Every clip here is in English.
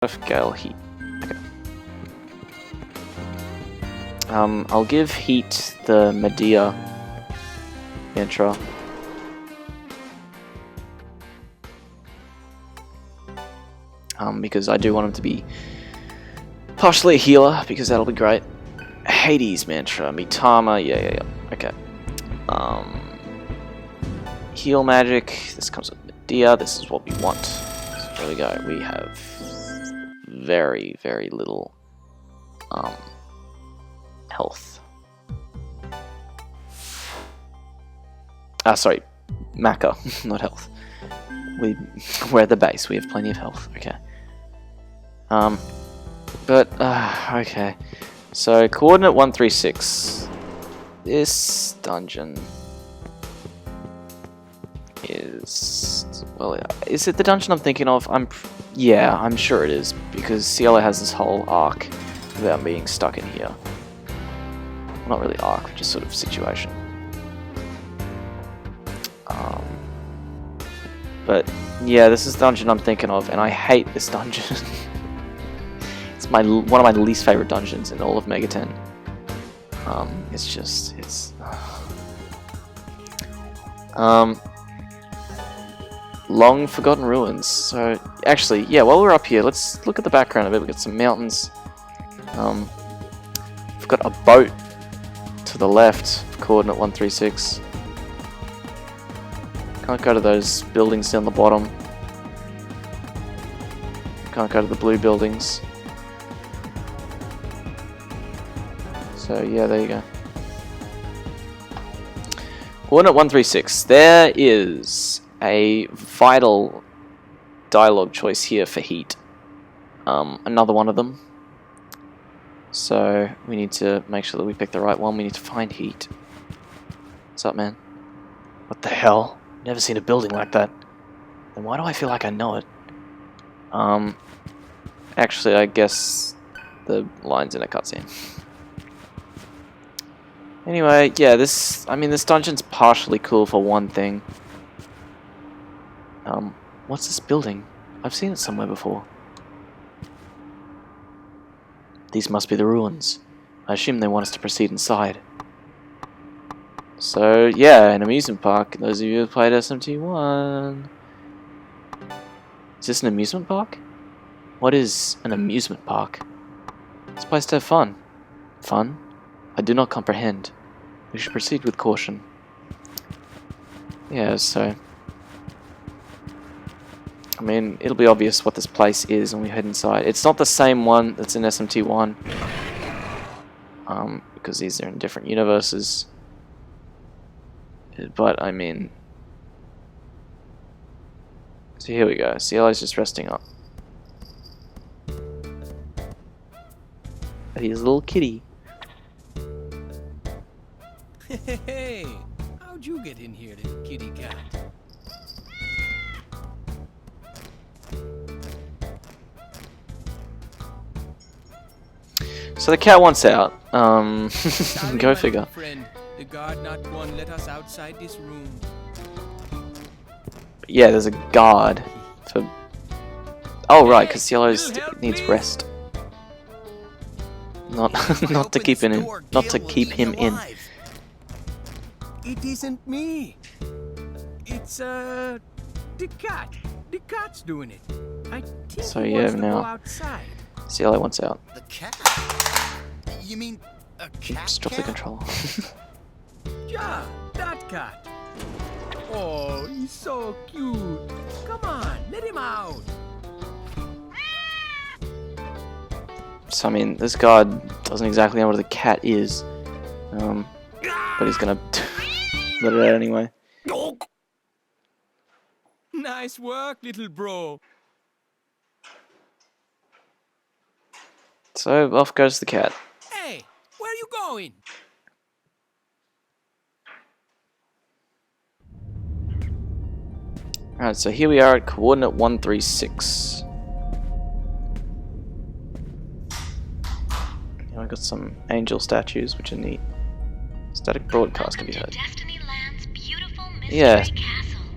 of Gale Heat. Okay. I'll give Heat the Medea mantra. Because I do want him to be partially a healer, because that'll be great. Hades mantra, Mitama, yeah. Okay. Heal magic. This comes with Medea. This is what we want. So there we go. We have very, very little health. Sorry, Maka, not health. We're at the base. We have plenty of health. Okay. Okay. So coordinate 136. This dungeon is, well, is it the dungeon I'm thinking of? Yeah, I'm sure it is, because Cielo has this whole arc about being stuck in here. Well, not really arc, just sort of situation. But yeah, this is the dungeon I'm thinking of, and I hate this dungeon. It's one of my least favorite dungeons in all of Mega 10. It's long forgotten ruins. So actually, yeah, while we're up here, let's look at the background of it. We've got some mountains. We've got a boat to the left, coordinate 136. Can't go to those buildings down the bottom. Can't go to the blue buildings. So yeah, there you go. Coordinate 136. There is a vital dialogue choice here for Heat. Another one of them. So we need to make sure that we pick the right one. We need to find Heat. What's up, man? What the hell? Never seen a building like that. Then why do I feel like I know it? Actually, I guess the line's in a cutscene. Anyway, yeah, this dungeon's partially cool for one thing. What's this building? I've seen it somewhere before. These must be the ruins. I assume they want us to proceed inside. So, yeah, an amusement park. Those of you who have played SMT I. Is this an amusement park? What is an amusement park? It's a place to have fun. Fun? I do not comprehend. We should proceed with caution. Yeah, so... I mean, it'll be obvious what this place is when we head inside. It's not the same one that's in SMT I. Because these are in different universes. But, I mean... So here we go. Cielo's just resting up. He's a little kitty. Hey, how'd you get in here, little kitty cat? So the cat wants out. Go figure. Friend, the guard not one let us outside this room. Yeah, there's a guard for... Oh right, because Cielo needs rest. Not not to keep him in. Not to keep him in. It isn't me. It's the cat. The cat's doing it. I think So he yeah, wants to now go outside. Cielo wants out. The cat? You mean a cat? Just drop the controller. Yeah, that cat. Oh, he's so cute. Come on, let him out. So I mean, this guard doesn't exactly know what the cat is, but he's gonna let it out anyway. Nice work, little bro. So off goes the cat. Hey, where are you going? Alright, so here we are at coordinate 136. I've got some angel statues, which are neat. Static broadcast can be heard. Yeah,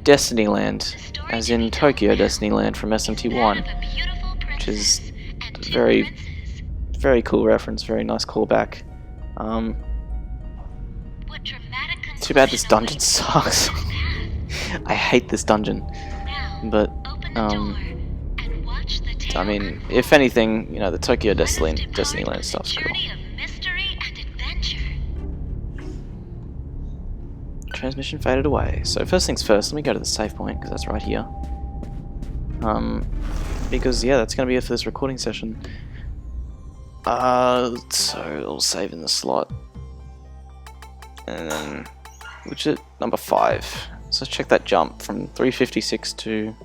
Destiny Land, as in Tokyo Destiny Land from SMT I, which is very, very cool reference. Very nice callback. Too bad this dungeon sucks. I hate this dungeon. But I mean, if anything, you know, the Tokyo Disneyland stuff's cool. Transmission faded away. So first things first, let me go to the save point, because that's right here. Because yeah, that's going to be it for this recording session. So it'll save in the slot. And then, which is number 5. So let's check that jump from 356 to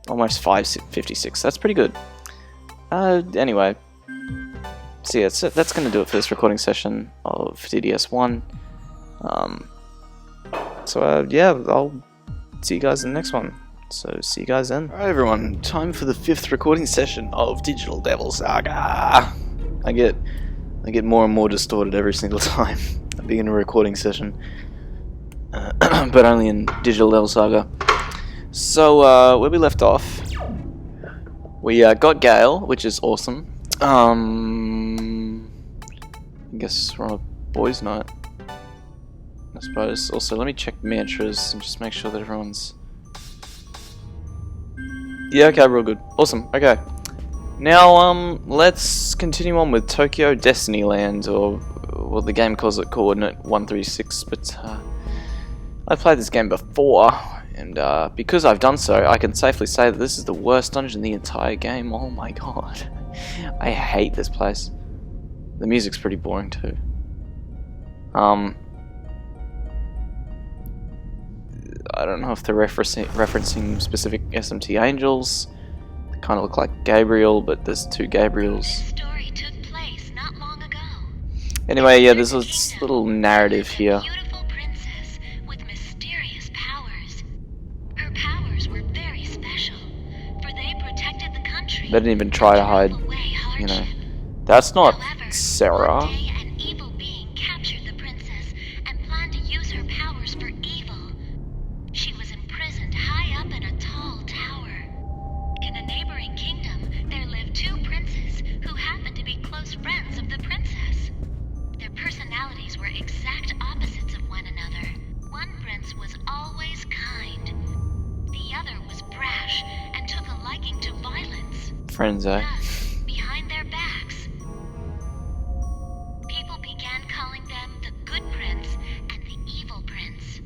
almost 556. That's pretty good. Anyway. So yeah, that's going to do it for this recording session of DDS1. Yeah, I'll see you guys in the next one. So see you guys then. Alright everyone, time for the 5th recording session of Digital Devil Saga. I get more and more distorted every single time I begin a recording session. But only in Digital Devil Saga. So where we left off, we got Gale, which is awesome. I guess we're on a boys' night, I suppose. Also, let me check mantras and just make sure that everyone's... Yeah, okay, real good. Awesome, okay. Now, let's continue on with Tokyo Disneyland, or what the game calls it, Coordinate 136, but I've played this game before, and because I've done so, I can safely say that this is the worst dungeon in the entire game. Oh my god. I hate this place. The music's pretty boring too. I don't know if they're referencing specific SMT angels. They kind of look like Gabriel, but there's 2 Gabriels. This story took place not long ago. Anyway, yeah, there's this little narrative here. Beautiful princess with mysterious powers. Her powers were very special, for they protected the country. They didn't even try to hide, you know. That's not Sarah. One day an evil being captured the princess and planned to use her powers for evil. She was imprisoned high up in a tall tower. In a neighboring kingdom, there lived 2 princes who happened to be close friends of the princess. Their personalities were exact opposites of one another. One prince was always kind. The other was brash and took a liking to violence. Friends, eh? Thus, behind their backs, people began calling them the Good Prince and the Evil Prince.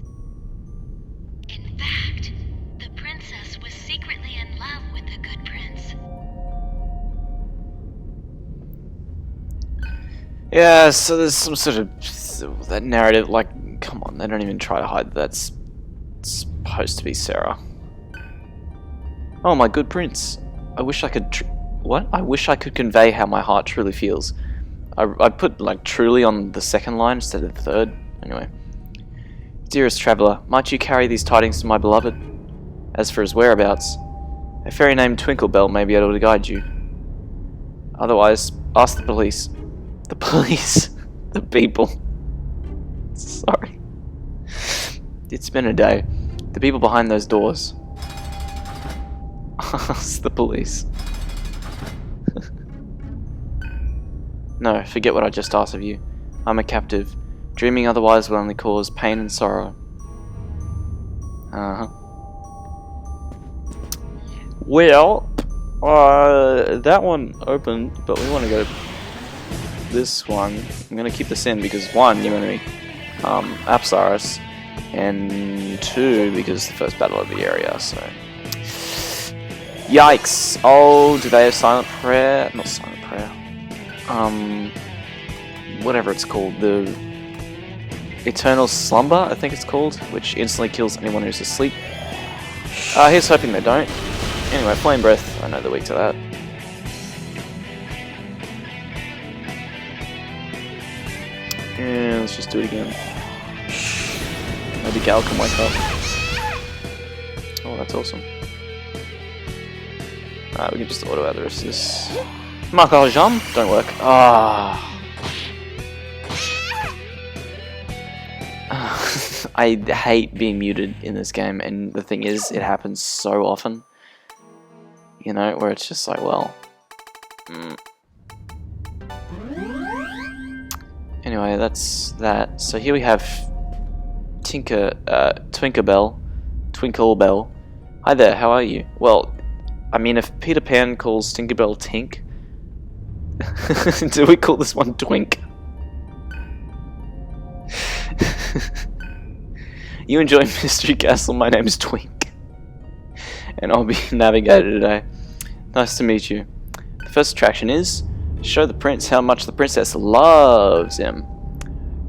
In fact, the princess was secretly in love with the Good Prince. Yeah, so there's some sort of that narrative, like, come on, they don't even try to hide that that's supposed to be Sarah. Oh, my good prince. I wish I could what? I wish I could convey how my heart truly feels. I put, like, truly on the 2nd line instead of the 3rd. Anyway. Dearest traveller, might you carry these tidings to my beloved? As for his whereabouts, a fairy named Twinklebell may be able to guide you. Otherwise, ask the police. The police. The people. Sorry. It's been a day. The people behind those doors. Ask the police. No, forget what I just asked of you. I'm a captive. Dreaming otherwise will only cause pain and sorrow. Well, that one opened, but we want to go this one. I'm going to keep this in because 1, you're going to be Apsaris, and 2, because the first battle of the area, so... Yikes! Oh, do they have silent prayer? Not silent prayer. Whatever it's called, the Eternal Slumber, I think it's called, which instantly kills anyone who's asleep. Here's hoping they don't. Anyway, Flame Breath, I know they're weak to that. And let's just do it again. Maybe Gal can wake up. Oh, that's awesome. Alright, we can just auto out the rest of this. Marco Jump, don't work. I hate being muted in this game, and the thing is, it happens so often. You know, where it's just like, well... Anyway, that's that. So here we have Tinkerbell. Hi there, how are you? Well, I mean, if Peter Pan calls Tinkerbell Tink, do we call this one Twink? You enjoy Mystery Castle, my name is Twink. And I'll be navigator today. Nice to meet you. The first attraction is, show the prince how much the princess loves him.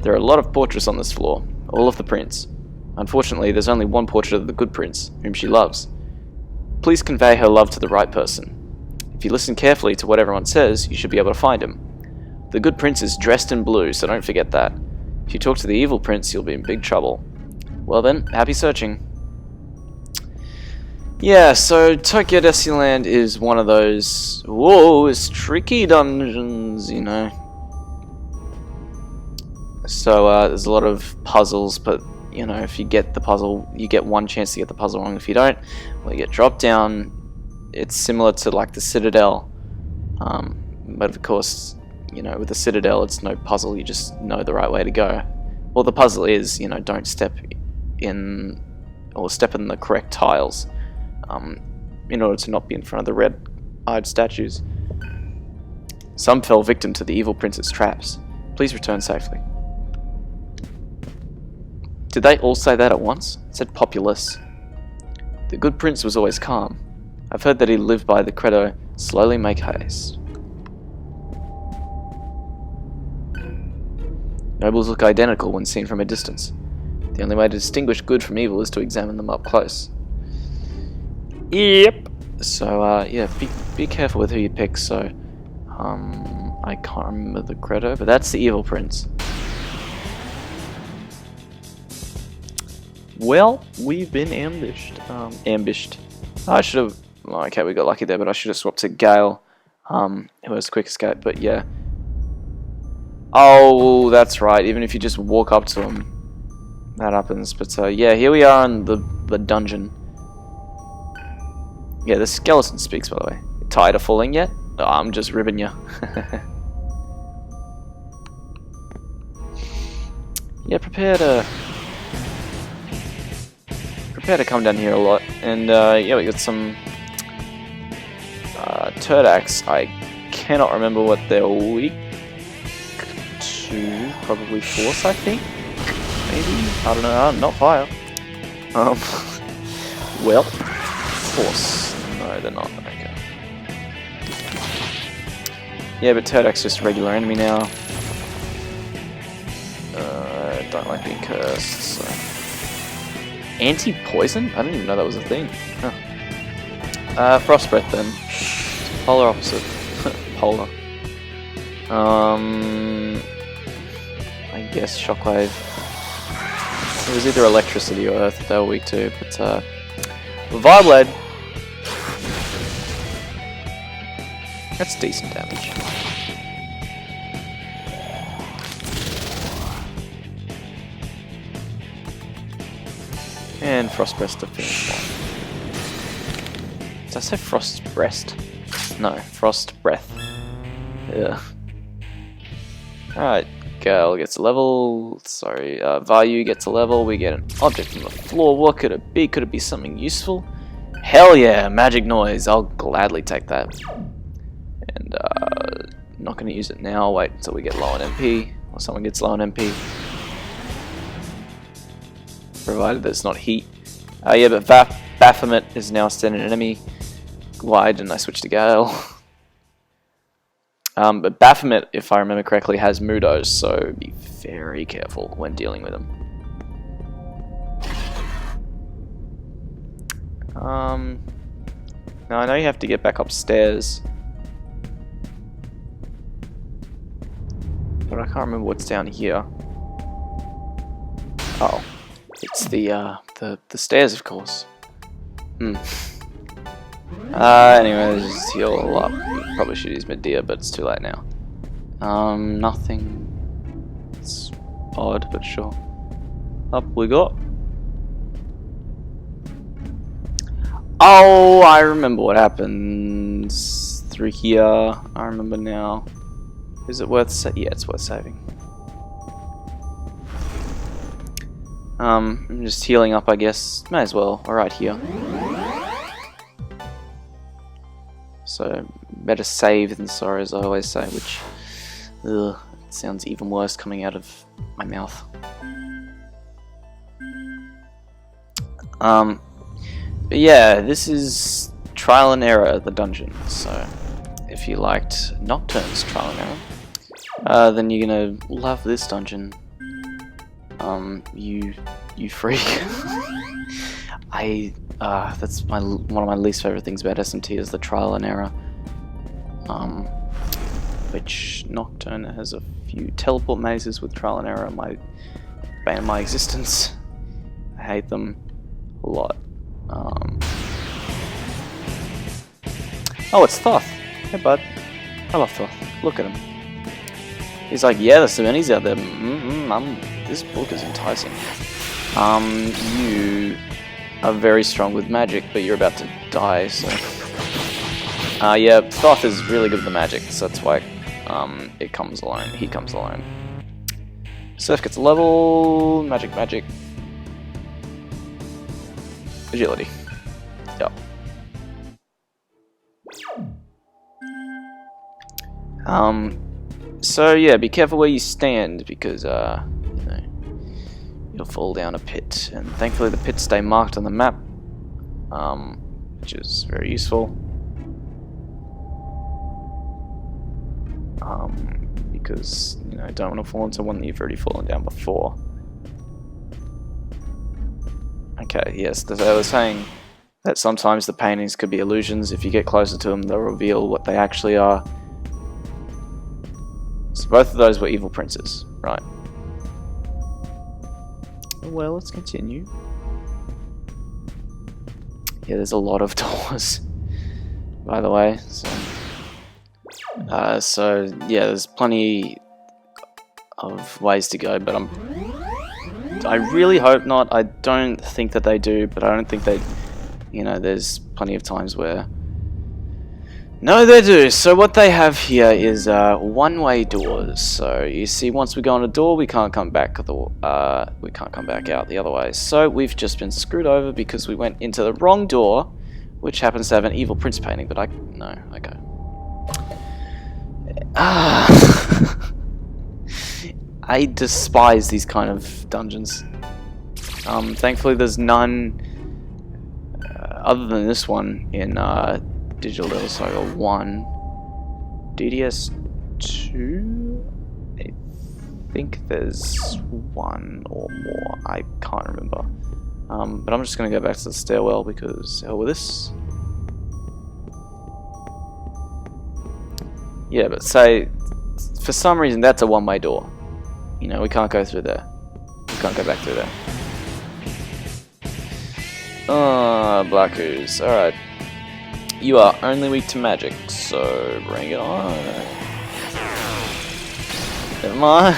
There are a lot of portraits on this floor, all of the prince. Unfortunately, there's only one portrait of the good prince, whom she loves. Please convey her love to the right person. If you listen carefully to what everyone says, you should be able to find him. The good prince is dressed in blue, so don't forget that. If you talk to the evil prince, you'll be in big trouble. Well then, happy searching. Yeah, so Tokyo Disneyland is one of those, whoa, it's tricky dungeons, you know. So there's a lot of puzzles, but you know, if you get the puzzle, you get one chance to get the puzzle wrong. If you don't, well, you get dropped down. It's similar to like the Citadel, but of course, you know, with the Citadel, it's no puzzle. You just know the right way to go. Well, the puzzle is, you know, don't step in or step in the correct tiles, in order to not be in front of the red-eyed statues. Some fell victim to the evil prince's traps. Please return safely. Did they all say that at once? It said populace. The good prince was always calm. I've heard that he lived by the credo, slowly make haste. Nobles look identical when seen from a distance. The only way to distinguish good from evil is to examine them up close. Yep. So, yeah, be careful with who you pick, so... I can't remember the credo, but that's the evil prince. Well, we've been ambushed. I should have... Okay, we got lucky there, but I should have swapped to Gale, who has quick escape, but yeah. Oh, that's right, even if you just walk up to him, that happens. But yeah, here we are in the dungeon. Yeah, the skeleton speaks, by the way. Tired of falling yet? Oh, I'm just ribbing you. Yeah, prepare to come down here a lot. And yeah, we got some Turdax. I cannot remember what they're weak to. Probably force, I think. Maybe, I don't know. Not fire. Well, force. No, they're not. Okay. Yeah, but Turdax just a regular enemy now. Don't like being cursed. So. Anti-poison? I didn't even know that was a thing. Huh. Frost breath then. Polar opposite. Polar. I guess shockwave. It was either electricity or earth they were weak to, but Vibblade. That's decent damage. And Frost Breast to finish one. Did I say Frost Breast? No, Frost Breath. Yeah. Alright, Gale gets a level. Sorry, Vayu gets a level. We get an object from the floor. What could it be? Could it be something useful? Hell yeah, magic noise. I'll gladly take that. And not going to use it now. I'll wait until we get low on MP, or someone gets low on MP. Provided that it's not heat. Yeah, but Baphomet is now a standard enemy. Why didn't I switch to Gale? But Baphomet, if I remember correctly, has Mudos, so be very careful when dealing with him. Now I know you have to get back upstairs, but I can't remember what's down here. Oh, it's the stairs, of course. Anyway, just heal up. Probably should use Medea, but it's too late now. Nothing. It's odd, but sure. Up we go. Oh, I remember what happens through here. I remember now. Is it worth yeah, it's worth saving. I'm just healing up, I guess. May as well. We're right here. So, better save than sorry, as I always say, which ugh, it sounds even worse coming out of my mouth. But yeah, this is Trial and Error, the dungeon. So, if you liked Nocturne's Trial and Error, then you're gonna love this dungeon. You freak. That's one of my least favorite things about SMT is the Trial and Error. Which Nocturne has a few teleport mazes with Trial and Error, my bane of my existence. I hate them a lot. Oh, it's Thoth. Hey, bud. I love Thoth. Look at him. He's like, yeah, there's so many out there. This book is enticing. You are very strong with magic, but you're about to die, so... yeah, Thoth is really good with the magic, so that's why it comes alone. He comes alone. Surf gets a level... Magic. Agility. Yep. So yeah, be careful where you stand, because, you know, you'll fall down a pit. And thankfully the pits stay marked on the map, which is very useful. Because, you know, don't want to fall into one that you've already fallen down before. Okay, yes, as I was saying, that sometimes the paintings could be illusions. If you get closer to them, they'll reveal what they actually are. So both of those were evil princes, right? Well, let's continue. Yeah, there's a lot of doors, by the way. So yeah, there's plenty of ways to go, but I really hope not. I don't think that they do, but I don't think they, you know, there's plenty of times where, no, they do. So what they have here is one-way doors. So you see, once we go on a door, we can't come back. We can't come back out the other way. So we've just been screwed over because we went into the wrong door, which happens to have an evil prince painting. But okay. I despise these kind of dungeons. Thankfully, there's none other than this one in Digital Devil Saga 1. DDS 2? I think there's one or more. I can't remember. But I'm just going to go back to the stairwell because hell with this. Yeah, but say, for some reason that's a one-way door. You know, we can't go through there. We can't go back through there. Black ooze. Alright. You are only weak to magic, so bring it on. Never mind.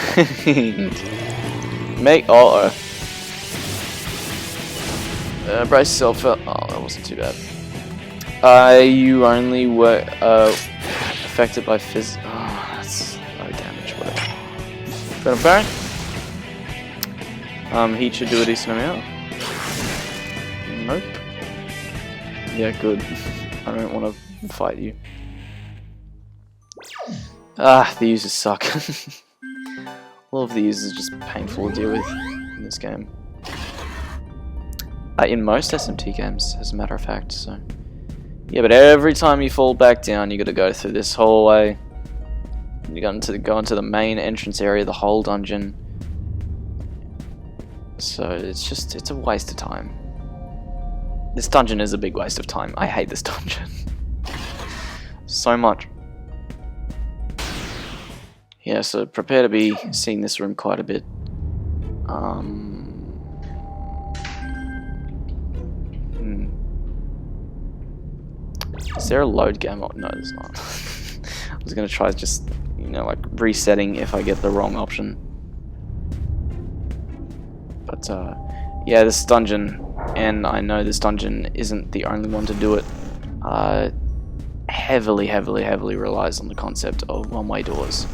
Brace yourself for... Oh, that wasn't too bad. You only were affected by phys... Oh, that's no damage, whatever. But apparent. Heat should do a decent amount. Nope. Yeah, good. I don't want to fight you. The users suck. All of the users are just painful to deal with in this game. In most SMT games, as a matter of fact, so... Yeah, but every time you fall back down, you gotta go through this hallway. You got to go into the main entrance area of the whole dungeon. So it's a waste of time. This dungeon is a big waste of time. I hate this dungeon. So much. Yeah, so prepare to be seeing this room quite a bit. Is there a load game? Oh, no, there's not. I was gonna try just, you know, like resetting if I get the wrong option. But But yeah, this dungeon, and I know this dungeon isn't the only one to do it, heavily relies on the concept of one-way doors,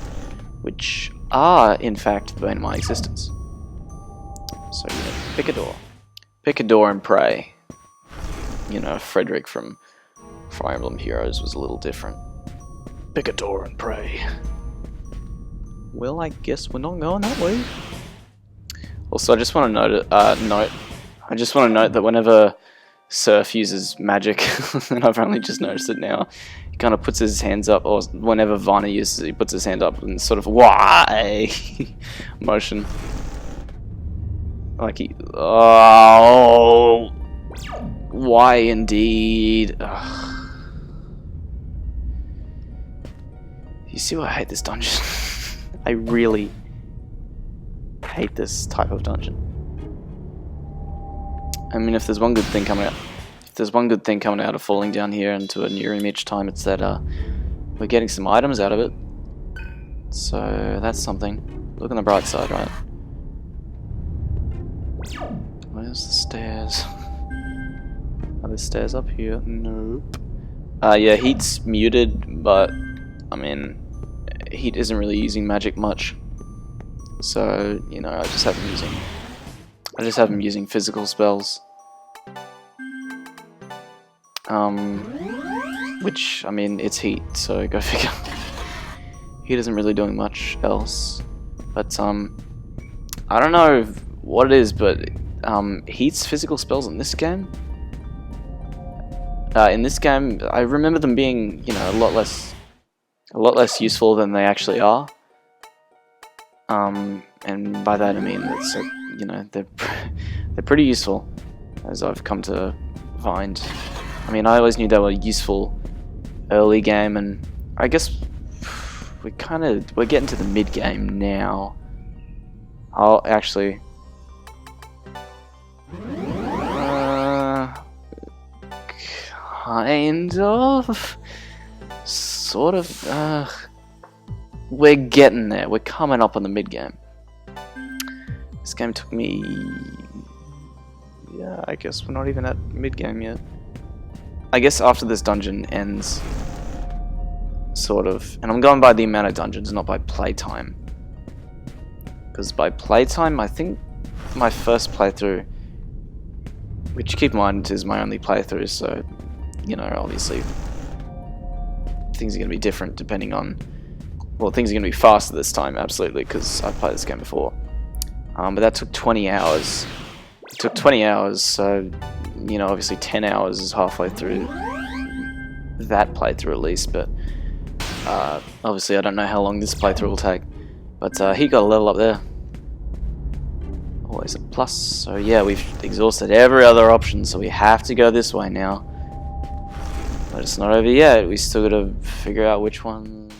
which are in fact the bane of my existence. So yeah, pick a door. Pick a door and pray. You know, Frederick from Fire Emblem Heroes was a little different. Pick a door and pray. Well, I guess we're not going that way. Also, I just want to note that whenever Surf uses magic, and I've only just noticed it now, he kind of puts his hands up, or whenever Vana uses it, he puts his hand up in sort of why motion. Like he, oh, why indeed? Ugh. You see why I hate this dungeon? I really hate this type of dungeon. I mean, if there's one good thing coming out, of falling down here into a new room each time, it's that we're getting some items out of it. So that's something. Look on the bright side, right? Where's the stairs? Are there stairs up here? Nope. Yeah, Heat's muted, but I mean, Heat isn't really using magic much. So, you know, I just have him using physical spells. Which, I mean, it's Heat, so go figure. Heat isn't really doing much else. But, I don't know what it is, but, Heat's physical spells in this game, I remember them being, you know, a lot less useful than they actually are. And by that I mean that, you know, they're pretty useful, as I've come to find. I mean, I always knew they were useful early game, and I guess we're getting to the mid game now. I'll actually kind of, sort of. We're getting there. We're coming up on the mid game. This game took me. Yeah, I guess we're not even at mid game yet. I guess after this dungeon ends, sort of, and I'm going by the amount of dungeons, not by playtime. Because by playtime, I think my first playthrough, which keep in mind is my only playthrough, so, you know, obviously things are going to be different depending on, well, things are going to be faster this time, absolutely, because I've played this game before. But that took 20 hours. It took 20 hours, so, you know, obviously 10 hours is halfway through that playthrough at least, but obviously I don't know how long this playthrough will take. But he got a level up there. Always a plus. So yeah, we've exhausted every other option, so we have to go this way now. But it's not over yet. We still got to figure out which one.